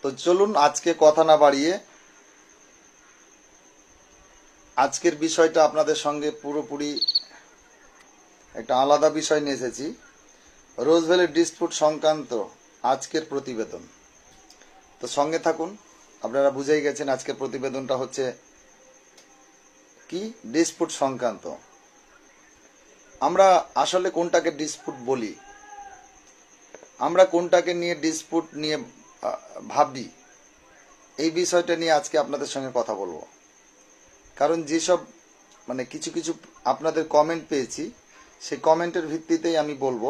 তো চলুন আজকে কথা না বাড়িয়ে আজকের বিষয়টা আপনাদের সঙ্গে পুরোপুরি একটা আলাদা বিষয় নিয়ে এসেছি। রোজ ভ্যালি ডিসপুট সংক্রান্ত আজকের প্রতিবেদন। তো সঙ্গে থাকুন, আপনারা বুঝেই গেছেন আজকের প্রতিবেদনটা হচ্ছে কি, ডিসপুট সংক্রান্ত। আমরা আসলে কোনটাকে ডিসপুট বলি, আমরা কোনটাকে নিয়ে ডিসপুট নিয়ে ভাবি, এই বিষয়টা নিয়ে আজকে আপনাদের সঙ্গে কথা বলবো। কারণ যেসব কিছু কিছু আপনাদের কমেন্ট পেয়েছি, সেই কমেন্টের ভিত্তিতেই আমি বলবো।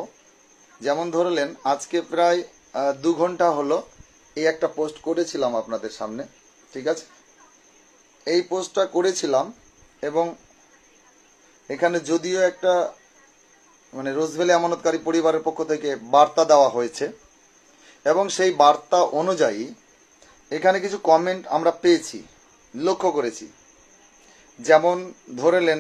যেমন ধরলেন, আজকে প্রায় 2 ঘন্টা হলো এই একটা পোস্ট করেছিলাম আপনাদের সামনে, ঠিক আছে? এই পোস্টটা করেছিলাম এবং এখানে যদিও একটা রোজ ভ্যালি আমানতকারী পরিবারের পক্ষ থেকে বার্তা দেওয়া হয়েছে এবং সেই বার্তা অনুযায়ী এখানে কিছু কমেন্ট আমরা পেয়েছি, লক্ষ্য করেছি। যেমন ধরেলেন,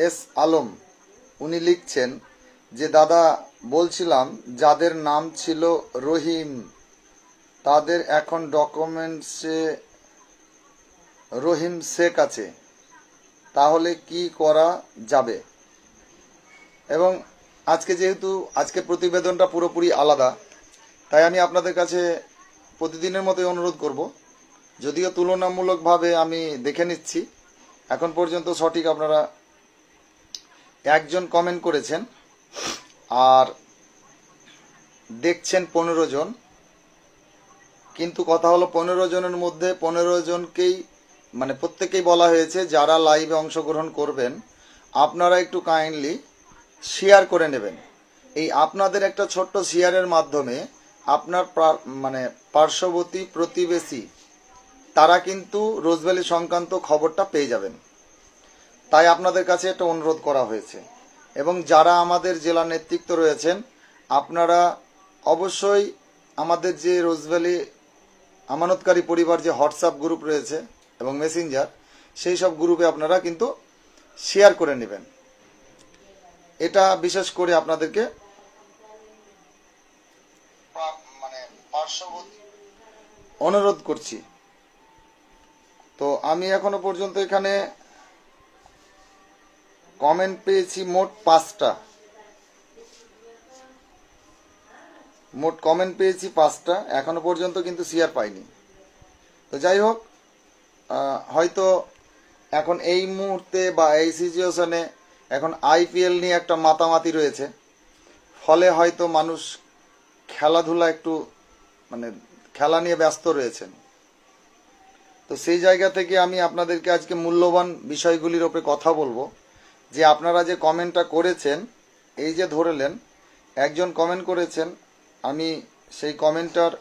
এস আলম, উনি লিখছেন যে দাদা বলছিলাম যাদের নাম ছিল রহিম তাদের এখন ডকুমেন্টসে রহিম শেখ আছে, তাহলে কি করা যাবে? এবং আজকে যেহেতু আজকে প্রতিবেদনটা পুরোপুরি আলাদা, তাই আমি আপনাদের কাছে প্রতিদিনের মতোই অনুরোধ করব, যদিও তুলনামূলকভাবে আমি দেখে নিচ্ছি এখন পর্যন্ত সঠিক আপনারা একজন কমেন্ট করেছেন আর দেখছেন 15 জন। কিন্তু কথা হলো 15 জনের মধ্যে 15 জনকেই প্রত্যেকেই বলা হয়েছে যারা লাইভে অংশগ্রহণ করবেন আপনারা একটু কাইন্ডলি শেয়ার করে নেবেন। এই আপনাদের একটা ছোট্ট শেয়ারের মাধ্যমে আপনার পার্শ্ববর্তী প্রতিবেশী তারা কিন্তু রোজ ভ্যালি সংক্রান্ত খবরটা পেয়ে যাবেন। তাই আপনাদের কাছে একটা অনুরোধ করা হয়েছে। এবং যারা আমাদের জেলা নেতৃত্ব রয়েছেন, আপনারা অবশ্যই আমাদের যে রোজ ভ্যালি আমানতকারী পরিবার যে হোয়াটসঅ্যাপ গ্রুপ রয়েছে এবং মেসেঞ্জার, সেই সব গ্রুপে আপনারা কিন্তু শেয়ার করে নেবেন। এটা বিশেষ করে আপনাদেরকে অনুরোধ করছি। তো আমি এখনো পর্যন্ত এখানে কমেন্ট পেয়েছি মোট 5টা, মোট কমেন্ট পেয়েছি 5টা, এখনো পর্যন্ত কিন্তু শেয়ার পাইনি। তো যাই হোক, হয়তো এখন এই মুহূর্তে বা এই সিচুয়েশনে এখন আইপিএল নিয়ে একটা মাতামাতি রয়েছে, ফলে হয়তো মানুষ খেলাধুলা একটু খেলা নিয়ে ব্যস্ত রয়েছেন। তো সেই জায়গা থেকে আমি আপনাদেরকে আজকে মূল্যবান বিষয়গুলির ওপরে কথা বলবো। যে আপনারা যে কমেন্টটা করেছেন, এই যে ধরলেন একজন কমেন্ট করেছেন, আমি সেই কমেন্টটার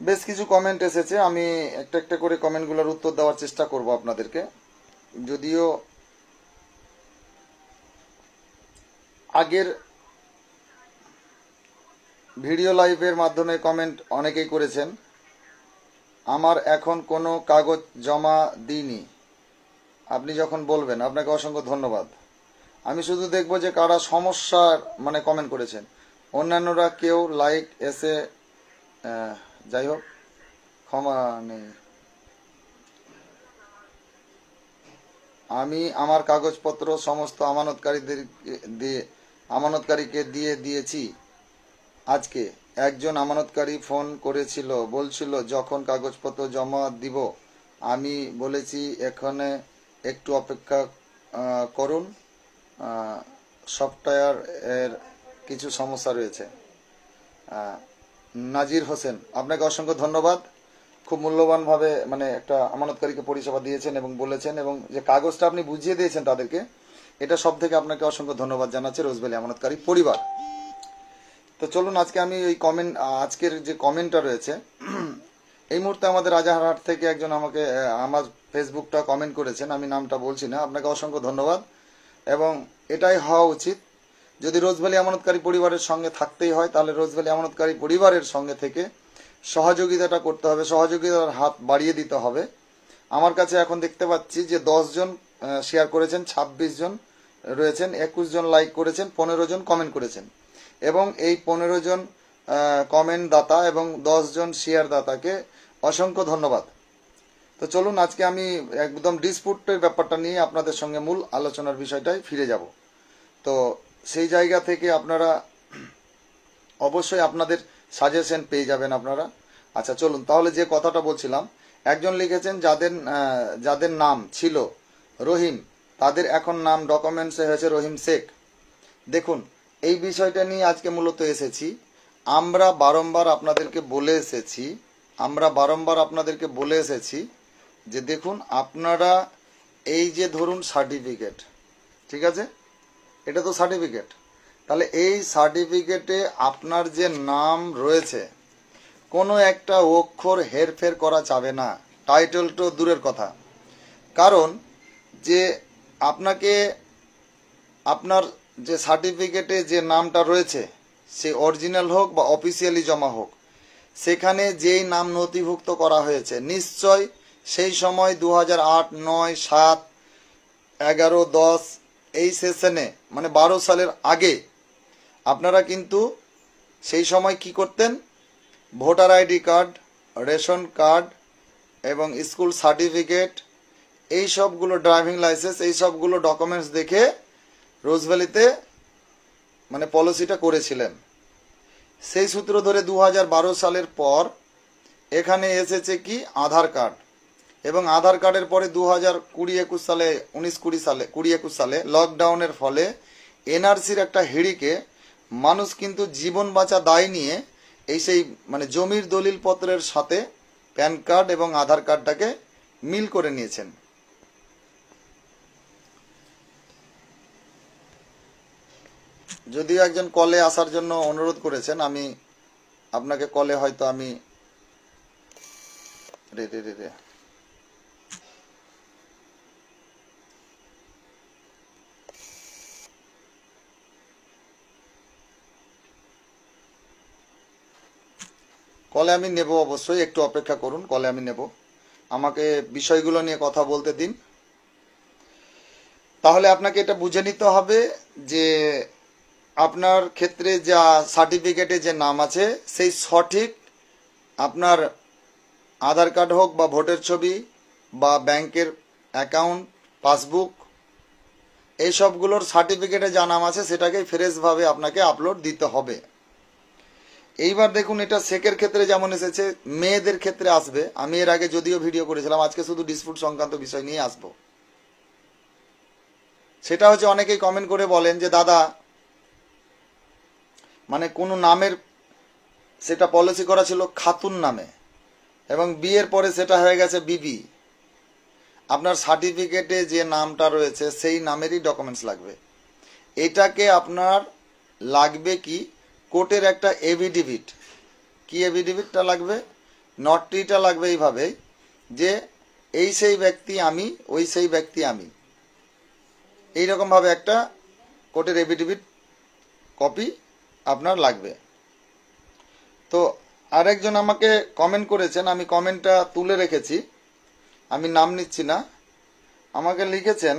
বেশ কিছু কমেন্ট এসেছে, আমি একটা একটা করে কমেন্টগুলোর উত্তর দেওয়ার চেষ্টা করব আপনাদেরকে। যদিও আগের ভিডিও লাইভের মাধ্যমে কমেন্ট অনেকেই করেছেন, আমার এখন কোনো কাগজ জমা দিইনি, আপনি যখন বলবেন। আপনাকে অসংখ্য ধন্যবাদ। আমি শুধু দেখব যে কারা সমস্যার কমেন্ট করেছেন, অন্যান্যরা কেউ লাইক এসে যাই হোক ক্ষমা নেই। আমি আমার কাগজপত্র সমস্ত আমানতকারীকে দিয়ে দিয়েছি। আজকে একজন আমানতকারী ফোন করেছিল, বলছিল যখন কাগজপত্র জমা দিব। আমি বলেছি এখানে একটু অপেক্ষা করুন, সফটওয়্যার এর কিছু সমস্যা রয়েছে। নাজির হোসেন, আপনাকে অসংখ্য ধন্যবাদ। খুব মূল্যবানভাবে একটা আমানতকারীকে পরিষেবা দিয়েছেন এবং বলেছেন, এবং যে কাগজটা আপনি বুঝিয়ে দিয়েছেন তাদেরকে, এটা সব থেকে আপনাকে অসংখ্য ধন্যবাদ জানাচ্ছে রোজ ভ্যালি আমানতকারী পরিবার। তো চলুন আজকে আমি এই আজকের যে কমেন্টটা রয়েছে, এই মুহূর্তে আমাদের রাজারহাট থেকে একজন আমাকে আমার ফেসবুকটা কমেন্ট করেছেন, আমি নামটা বলছি না। আপনাকে অসংখ্য ধন্যবাদ। এবং এটাই হওয়া উচিত, যদি রোজ ভ্যালি আমানতকারী পরিবারের সঙ্গে থাকতেই হয়, তাহলে রোজ ভ্যালি আমানতকারী পরিবারের সঙ্গে থেকে সহযোগিতাটা করতে হবে, সহযোগিতার হাত বাড়িয়ে দিতে হবে। আমার কাছে এখন দেখতে পাচ্ছি যে 10 জন শেয়ার করেছেন, 26 জন রয়েছেন, 21 জন লাইক করেছেন, 15 জন কমেন্ট করেছেন, এবং এই 15 জন কমেন্ট দাতা এবং 10 জন শেয়ার দাতাকে অসংখ্য ধন্যবাদ। তো চলুন আজকে আমি একদম ডিসপুটের ব্যাপারটা নিয়ে আপনাদের সঙ্গে মূল আলোচনার বিষয়টাই ফিরে যাব। তো সেই জায়গা থেকে আপনারা অবশ্যই আপনাদের সাজেশন পেয়ে যাবেন আপনারা। আচ্ছা চলুন তাহলে যে কথাটা বলছিলাম, একজন লিখেছেন যাদের নাম ছিল রহিম, তাদের এখন নাম ডকুমেন্টসে হয়েছে রহিম শেখ। দেখুন এই বিষয়টা নিয়ে আজকে মূলত এসেছি। আমরা বারংবার আপনাদেরকে বলে এসেছি যে দেখুন আপনারা এই যে ধরুন সার্টিফিকেট, ঠিক আছে, এটা তো সার্টিফিকেট, তাহলে এই সার্টিফিকেটে আপনার যে নাম রয়েছে কোনো একটা অক্ষর হেরফের করা যাবে না, টাইটেল তো দূরের কথা। কারণ যে আপনাকে আপনার যে সার্টিফিকেটে যে নামটা রয়েছে সে অরিজিনাল হোক বা অফিসিয়ালি জমা হোক, সেখানে যেই নাম নথিভুক্ত করা হয়েছে নিশ্চয় সেই সময় 2008, 9, 7, 11, 10 এই সেশনে মানে 12 সালের আগে আপনারা কিন্তু সেই সময় কি করতেন, voter ID card, ration card এবং স্কুল সার্টিফিকেট, এই সবগুলো ড্রাইভিং লাইসেন্স, এই সবগুলো ডকুমেন্টস দেখে রোজভ্যালিতে মানে পলিসিটা করেছিলেন। সেই সূত্র ধরে 2012 সালের পর এখানে এসেছে কি আধার কার্ড, এবং আধার কার্ডের পরে 2020-21 সালে 19-20 সালে লকডাউনের ফলে এনআরসির একটা হিড়িকে মানুষ কিন্তু জীবন বাঁচা দায় নিয়ে এই সেই মানে জমির দলিল পত্রের সাথে প্যান কার্ড এবং আধার কার্ডটাকে মিল করে নিয়েছেন। যদিও একজন কলে আসার জন্য অনুরোধ করেছেন, আমি আপনাকে কলে হয়তো আমি কলে আমি নেব, অবশ্যই একটু অপেক্ষা করুন, কলে আমি নেব, আমাকে বিষয়গুলো নিয়ে কথা বলতে দিন। তাহলে আপনাকে এটা বুঝে নিতে হবে যে আপনার ক্ষেত্রে যা সার্টিফিকেটে যে নাম আছে সেই সঠিক আপনার আধার কার্ড হোক বা ভোটের ছবি বা ব্যাংকের অ্যাকাউন্ট পাসবুক, এই সবগুলোর সার্টিফিকেটে যা নাম আছে সেটাকে ফ্রেশভাবে আপনাকে আপলোড দিতে হবে। এইবার দেখুন এটা শেখের ক্ষেত্রে যেমন এসেছে, মেয়েদের ক্ষেত্রে আসবে। আমি এর আগে যদিও ভিডিও করেছিলাম, আজকে শুধু ডিসপুট সংক্রান্ত বিষয় নিয়ে আসবো। সেটা হচ্ছে অনেকেই কমেন্ট করে বলেন যে দাদা মানে কোনো নামের সেটা পলিসি করা ছিল খাতুন নামে এবং বিয়ের পরে সেটা হয়ে গেছে বিবি, আপনার সার্টিফিকেটে যে নামটা রয়েছে সেই নামেরই ডকুমেন্টস লাগবে। এটাকে আপনার লাগবে কি কোর্টের একটা এভিডেভিট। কি এভিডেভিটটা লাগবে? নটরিটা লাগবে এইভাবে যে এই সেই ব্যক্তি আমি, ওই সেই ব্যক্তি আমি, এইরকমভাবে একটা কোর্টের এভিডেভিট কপি আপনার লাগবে। তো আরেকজন আমাকে কমেন্ট করেছেন, আমি কমেন্টটা তুলে রেখেছি, আমি নাম নিচ্ছি না। আমাকে লিখেছেন,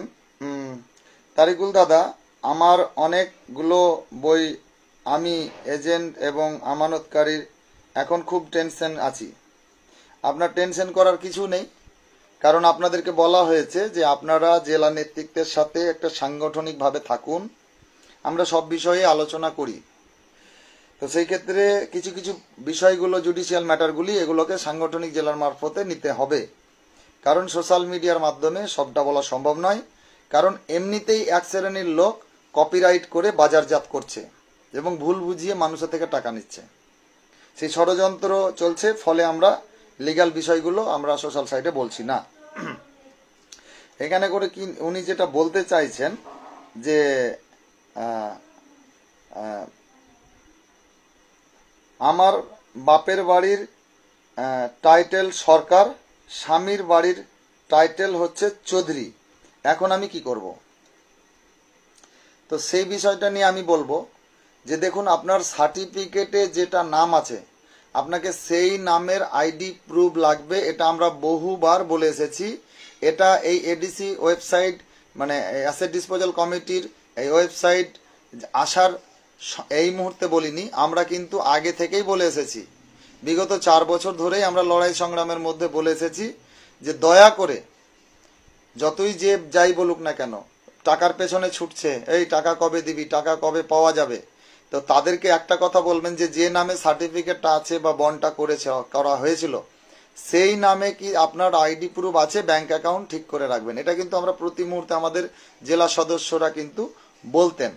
তারিকুল দাদা আমার অনেকগুলো বই, আমি এজেন্ট এবং আমানতকারীর এখন খুব টেনশন আছি। আপনার টেনশন করার কিছু নেই, কারণ আপনাদেরকে বলা হয়েছে যে আপনারা জেলা নেতৃত্বের সাথে একটা সাংগঠনিকভাবে থাকুন, আমরা সব বিষয়ে আলোচনা করি। তো সেই ক্ষেত্রে কিছু কিছু বিষয়গুলো জুডিশিয়াল ম্যাটারগুলি এগুলোকে সাংগঠনিক জেলার মারফতে নিতে হবে, কারণ সোশ্যাল মিডিয়ার মাধ্যমে সবটা বলা সম্ভব নয়। কারণ এমনিতেই এক শ্রেণীর লোক কপিরাইট করে বাজারজাত করছে এবং ভুল বুঝিয়ে মানুষের থেকে টাকা নিচ্ছে, সেই ষড়যন্ত্র চলছে। ফলে আমরা লিগ্যাল বিষয়গুলো আমরা সোশ্যাল সাইটে বলছি না। এখানে করে কি উনি যেটা বলতে চাইছেন যে আমার বাপের বাড়ির টাইটেল সরকার, স্বামীর বাড়ির টাইটেল হচ্ছে চৌধুরী, এখন আমি কি করব? তো সেই বিষয়টা নিয়ে আমি বলবো যে দেখুন আপনার সার্টিফিকেটে যেটা নাম আছে আপনাকে সেই নামের আইডি প্রুফ লাগবে। এটা আমরা বহুবার বলে এসেছি। এটা এই এডিসি ওয়েবসাইট মানে অ্যাসেট ডিসপোজাল কমিটির এই ওয়েবসাইট আসার এই মুহূর্তে বলিনি, আমরা কিন্তু আগে থেকেই বলে এসেছি। বিগত 4 বছর ধরেই আমরা লড়াই সংগ্রামের মধ্যে বলে এসেছি যে দয়া করে যতই যে যাই বলুক না কেন, টাকার পেছনে ছুটছে, এই টাকা কবে দিবি, টাকা কবে পাওয়া যাবে, তো তাদেরকে একটা কথা বলবেন যে যে নামে সার্টিফিকেটটা আছে বা বন্ডটা করা হয়েছিল সেই নামে কি আপনার আইডি প্রুফ আছে, ব্যাংক অ্যাকাউন্ট ঠিক করে রাখবেন। এটা কিন্তু আমরা প্রতি মুহূর্তে আমাদের জেলা সদস্যরা কিন্তু বলতেন।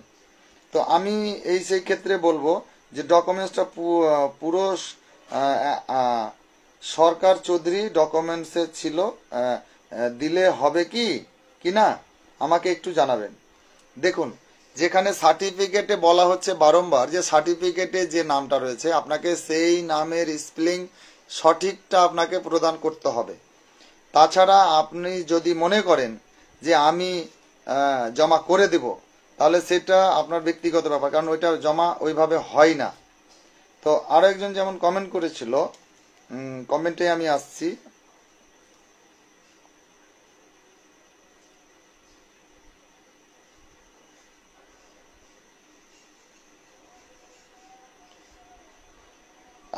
তো আমি সেই ক্ষেত্রে বলবো যে ডকুমেন্টসটা পুরো সরকার চৌধুরী ডকুমেন্টসে ছিল, দিলে হবে কি না আমাকে একটু জানাবেন। দেখুন, যেখানে সার্টিফিকেটে বলা হচ্ছে বারংবার যে সার্টিফিকেটে যে নামটা রয়েছে আপনাকে সেই নামের স্পেলিং সঠিকটা আপনাকে প্রদান করতে হবে। তাছাড়া আপনি যদি মনে করেন যে আমি জমা করে দেব, তাহলে সেটা আপনার ব্যক্তিগত ব্যাপার, কারণ ওইটা জমা ওইভাবে হয় না। তো আরও একজন যেমন কমেন্ট করেছিল, কমেন্টে আমি আসছি।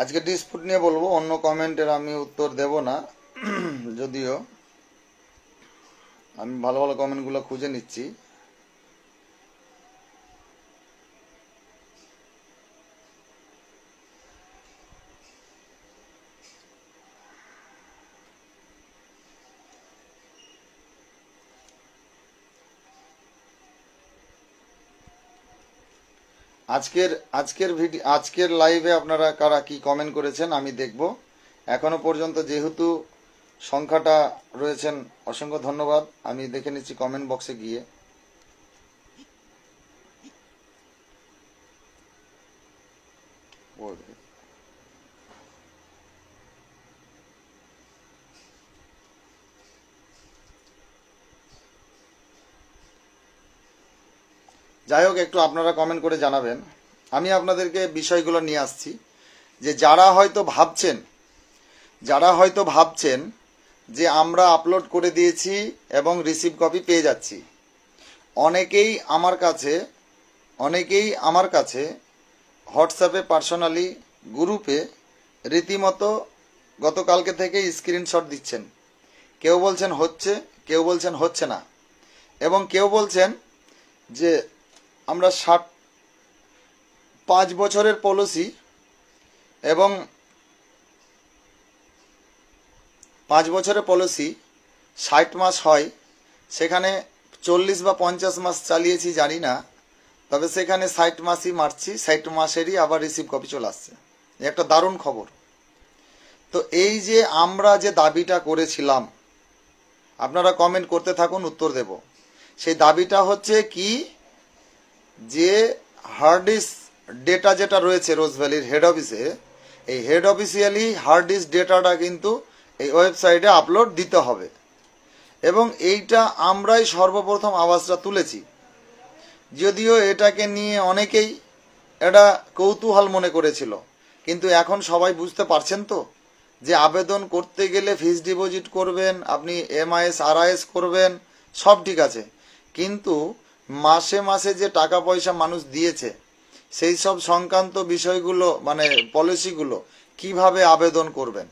আজকে ডিসপুট নিয়ে বলবো, অন্য কমেন্টের আমি উত্তর দেব না, যদিও আমি ভালো ভালো কমেন্টগুলো খুঁজে নিচ্ছি। আজকের লাইভে আপনারা কারা কি কমেন্ট করেছেন আমি দেখব। এখনো পর্যন্ত যেহেতু সংখ্যাটা রয়েছেন, অসংখ্য ধন্যবাদ। আমি দেখে নিচ্ছি কমেন্ট বক্সে গিয়ে। যাই হোক, একটু আপনারা কমেন্ট করে জানাবেন। আমি আপনাদেরকে বিষয়গুলো নিয়ে আসছি যে যারা হয়তো ভাবছেন যে আমরা আপলোড করে দিয়েছি এবং রিসিভ কপি পেয়ে যাচ্ছি। অনেকেই আমার কাছে হোয়াটসঅ্যাপে পার্সোনালি গ্রুপে রীতিমতো গতকালকে থেকে স্ক্রিনশট দিচ্ছেন। কেউ বলছেন হচ্ছে, কেউ বলছেন হচ্ছে না, এবং কেউ বলছেন যে আমরা 5 বছরের পলিসি এবং 5 বছরের পলিসি 60 মাস হয়, সেখানে 40 বা 50 মাস চালিয়েছি জানি না, তবে সেখানে 60 মাসই মারছি, 60 মাসেরই আবার রিসিভ কপি চলে আসছে। একটা দারুণ খবর। তো এই যে আমরা যে দাবিটা করেছিলাম, আপনারা কমেন্ট করতে থাকুন, উত্তর দেব। সেই দাবিটা হচ্ছে কি, যে হার্ড ডিস্ক ডেটা যেটা রয়েছে রোজভ্যালির হেড অফিসে, এই হেড অফিসিয়ালি হার্ড ডিস্ক ডেটাটা কিন্তু এই ওয়েবসাইটে আপলোড দিতে হবে। এবং এইটা আমরাই সর্বপ্রথম আওয়াজটা তুলেছি, যদিও এটাকে নিয়ে অনেকেই এটা কৌতূহল মনে করেছিল, কিন্তু এখন সবাই বুঝতে পারছেন তো যে আবেদন করতে গেলে ফিক্সড ডিপোজিট করবেন, আপনি এমআইএস আরআইএস করবেন, সব ঠিক আছে, কিন্তু মাসে মাসে যে টাকা পয়সা মানুষ দিয়েছে সেই সব সংক্রান্ত বিষয়গুলো, মানে পলিসিগুলো কিভাবে আবেদন করবেন।